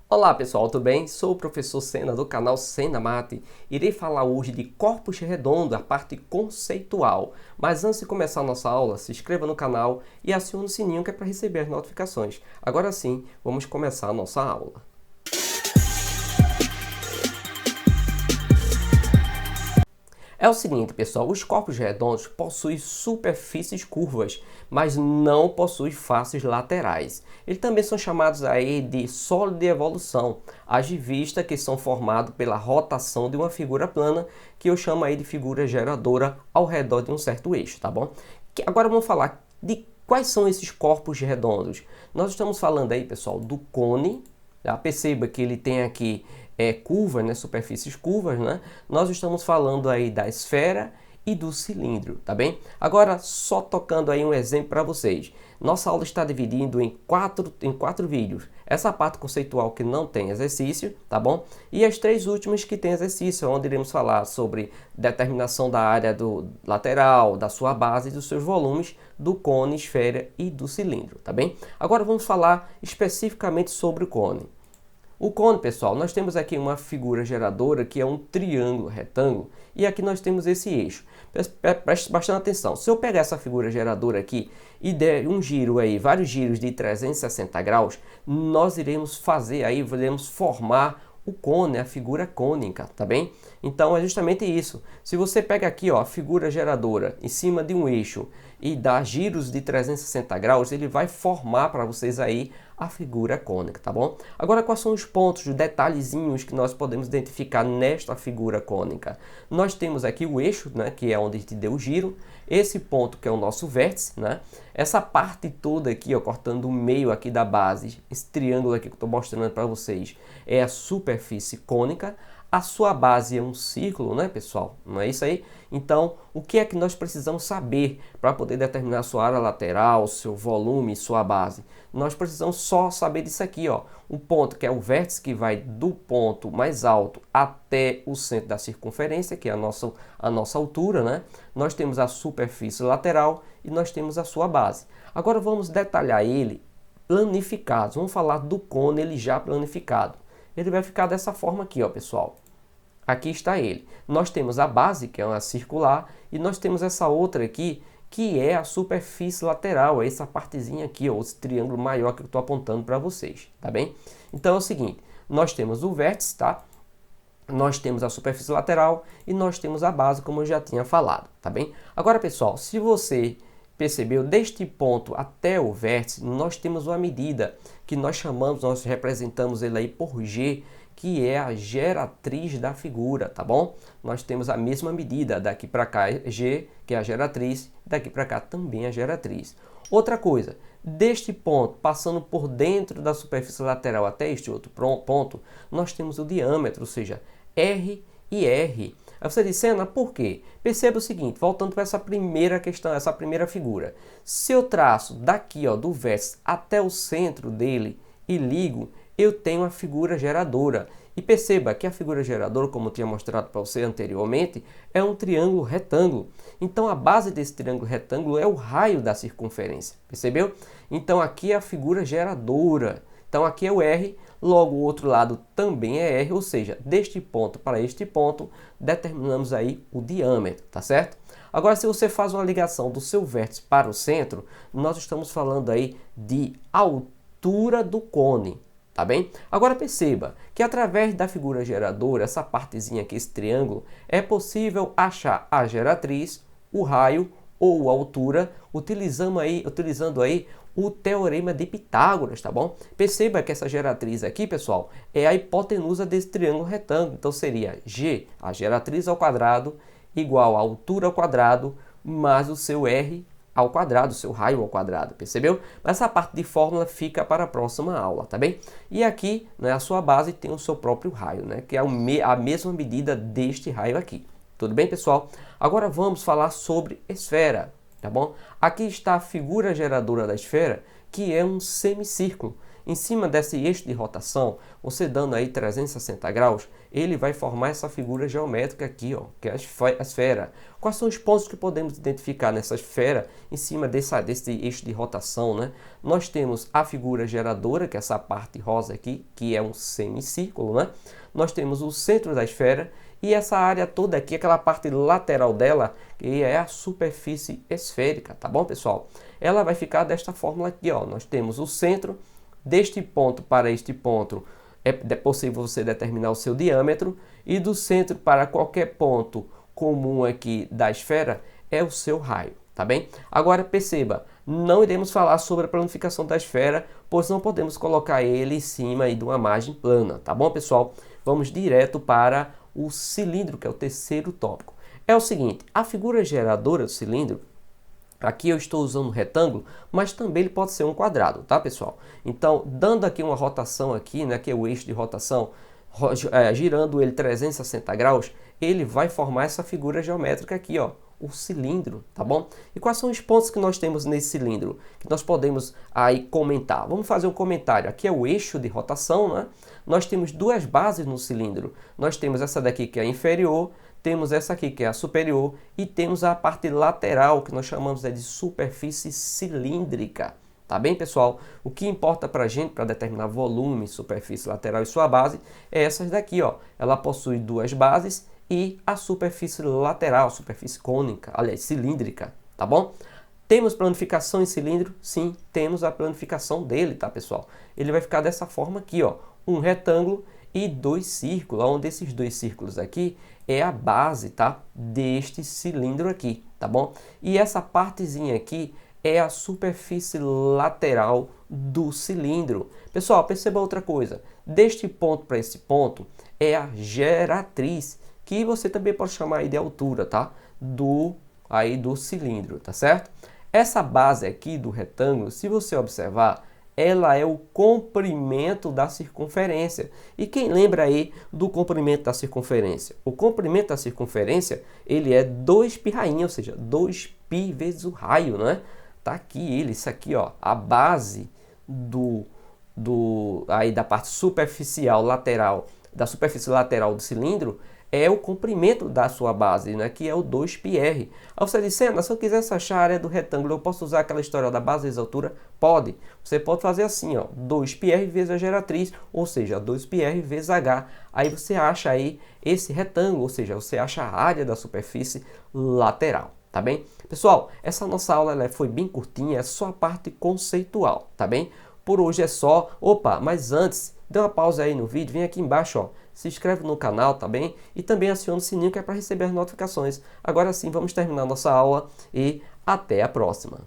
Olá pessoal, tudo bem? Sou o professor Sena do canal Sena Mate. Irei falar hoje de corpos redondos, a parte conceitual. Mas antes de começar a nossa aula, se inscreva no canal e acione o sininho que é para receber as notificações. Agora sim, vamos começar a nossa aula. É o seguinte, pessoal, os corpos redondos possuem superfícies curvas, mas não possuem faces laterais. Eles também são chamados aí de sólido de evolução, haja vista que são formados pela rotação de uma figura plana, que eu chamo aí de figura geradora ao redor de um certo eixo, tá bom? Agora vamos falar de quais são esses corpos redondos. Nós estamos falando aí, pessoal, do cone. Tá? Perceba que ele tem aqui curvas, né, superfícies curvas, né? Nós estamos falando aí da esfera e do cilindro, tá bem? Agora, só tocando aí um exemplo para vocês. Nossa aula está dividida em quatro vídeos. Essa parte conceitual que não tem exercício, tá bom? E as três últimas que tem exercício, onde iremos falar sobre determinação da área do lateral, da sua base e dos seus volumes, do cone, esfera e do cilindro, tá bem? Agora vamos falar especificamente sobre o cone. O cone, pessoal, nós temos aqui uma figura geradora que é um triângulo retângulo e aqui nós temos esse eixo. Preste bastante atenção. Se eu pegar essa figura geradora aqui e der um giro aí, vários giros de 360 graus, nós iremos fazer aí, iremos formar o cone, a figura cônica, tá bem? Então é justamente isso. Se você pega aqui, ó, a figura geradora em cima de um eixo e dá giros de 360 graus, ele vai formar para vocês aí a figura cônica, tá bom? Agora, quais são os pontos, os detalhezinhos que nós podemos identificar nesta figura cônica? Nós temos aqui o eixo, né, que é onde a gente deu o giro, esse ponto que é o nosso vértice, né? Essa parte toda aqui, ó, cortando o meio aqui da base, esse triângulo aqui que eu estou mostrando para vocês, é a superfície cônica. A sua base é um círculo, né, pessoal? Não é isso aí? Então, o que é que nós precisamos saber para poder determinar sua área lateral, seu volume, sua base? Nós precisamos só saber disso aqui, ó. O ponto que é o vértice que vai do ponto mais alto até o centro da circunferência, que é a nossa altura, né? Nós temos a superfície lateral e nós temos a sua base. Agora vamos detalhar ele planificado. Vamos falar do cone ele já planificado. Ele vai ficar dessa forma aqui, ó, pessoal. Aqui está ele. Nós temos a base, que é uma circular, e nós temos essa outra aqui, que é a superfície lateral, é essa partezinha aqui, ó, esse triângulo maior que eu estou apontando para vocês, tá bem? Então é o seguinte, nós temos o vértice, tá? Nós temos a superfície lateral e nós temos a base, como eu já tinha falado, tá bem? Agora, pessoal, se você percebeu, deste ponto até o vértice, nós temos uma medida que nós chamamos, nós representamos ele aí por G, que é a geratriz da figura, tá bom? Nós temos a mesma medida, daqui para cá é G, que é a geratriz, daqui para cá também é a geratriz. Outra coisa, deste ponto, passando por dentro da superfície lateral até este outro ponto, nós temos o diâmetro, ou seja, R e R. Aí você diz, Sena, por quê? Perceba o seguinte, voltando para essa primeira questão, essa primeira figura. Se eu traço daqui, ó, do vértice até o centro dele e ligo, eu tenho a figura geradora. E perceba que a figura geradora, como eu tinha mostrado para você anteriormente, é um triângulo retângulo. Então a base desse triângulo retângulo é o raio da circunferência. Percebeu? Então aqui é a figura geradora. Então aqui é o R, logo o outro lado também é R, ou seja, deste ponto para este ponto, determinamos aí o diâmetro, tá certo? Agora, se você faz uma ligação do seu vértice para o centro, nós estamos falando aí de altura do cone. Tá bem? Agora perceba que através da figura geradora, essa partezinha aqui, esse triângulo, é possível achar a geratriz, o raio ou a altura, utilizando aí o teorema de Pitágoras, tá bom? Perceba que essa geratriz aqui, pessoal, é a hipotenusa desse triângulo retângulo. Então seria G, a geratriz ao quadrado, igual a altura ao quadrado, mais o seu R ao quadrado, seu raio ao quadrado, percebeu? Mas essa parte de fórmula fica para a próxima aula, tá bem? E aqui, né, a sua base tem o seu próprio raio, né, que é a mesma medida deste raio aqui. Tudo bem, pessoal? Agora vamos falar sobre esfera, tá bom? Aqui está a figura geradora da esfera, que é um semicírculo. Em cima desse eixo de rotação, você dando aí 360 graus, ele vai formar essa figura geométrica aqui, ó, que é a esfera. Quais são os pontos que podemos identificar nessa esfera em cima desse eixo de rotação, né? Nós temos a figura geradora, que é essa parte rosa aqui, que é um semicírculo, né? Nós temos o centro da esfera e essa área toda aqui, aquela parte lateral dela, que é a superfície esférica, tá bom, pessoal? Ela vai ficar desta fórmula aqui, ó. Nós temos o centro, deste ponto para este ponto é possível você determinar o seu diâmetro, e do centro para qualquer ponto comum aqui da esfera é o seu raio, tá bem? Agora perceba, não iremos falar sobre a planificação da esfera, pois não podemos colocar ele em cima aí de uma margem plana, tá bom, pessoal? Vamos direto para o cilindro, que é o terceiro tópico. É o seguinte, a figura geradora do cilindro, aqui eu estou usando um retângulo, mas também ele pode ser um quadrado, tá, pessoal? Então, dando aqui uma rotação aqui, né, que é o eixo de rotação, girando ele 360 graus, ele vai formar essa figura geométrica aqui, ó, o cilindro, tá bom? E quais são os pontos que nós temos nesse cilindro, que nós podemos aí comentar? Vamos fazer um comentário. Aqui é o eixo de rotação, né? Nós temos duas bases no cilindro. Nós temos essa daqui que é a inferior, temos essa aqui que é a superior e temos a parte lateral que nós chamamos de superfície cilíndrica. Tá bem, pessoal? O que importa para a gente, para determinar volume, superfície lateral e sua base, é essas daqui, ó. Ela possui duas bases e a superfície lateral, superfície cônica, aliás, cilíndrica, tá bom? Temos planificação em cilindro? Sim, temos a planificação dele, tá, pessoal? Ele vai ficar dessa forma aqui, ó, um retângulo e dois círculos, onde esses dois círculos aqui é a base, tá, deste cilindro aqui, tá bom? E essa partezinha aqui é a superfície lateral do cilindro. Pessoal, perceba outra coisa. Deste ponto para esse ponto é a geratriz, que você também pode chamar aí de altura, tá? Do cilindro, tá certo? Essa base aqui do retângulo, se você observar, ela é o comprimento da circunferência. E quem lembra aí do comprimento da circunferência? O comprimento da circunferência, ele é 2π rainha, ou seja, 2π vezes o raio, né? Tá aqui ele, isso aqui, ó, a base aí da parte superficial lateral, da superfície lateral do cilindro, é o comprimento da sua base, né, que é o 2πr. Aí você diz, Senna, se eu quisesse achar a área do retângulo, eu posso usar aquela história da base vezes a altura? Pode. Você pode fazer assim, ó, 2πr vezes a geratriz, ou seja, 2πr vezes h. Aí você acha aí esse retângulo, ou seja, você acha a área da superfície lateral, tá bem? Pessoal, essa nossa aula ela foi bem curtinha, é só a parte conceitual, tá bem? Por hoje é só. Opa, mas antes, dê uma pausa aí no vídeo, vem aqui embaixo, ó, se inscreve no canal, tá bem? E também aciona o sininho que é para receber as notificações. Agora sim, vamos terminar nossa aula e até a próxima.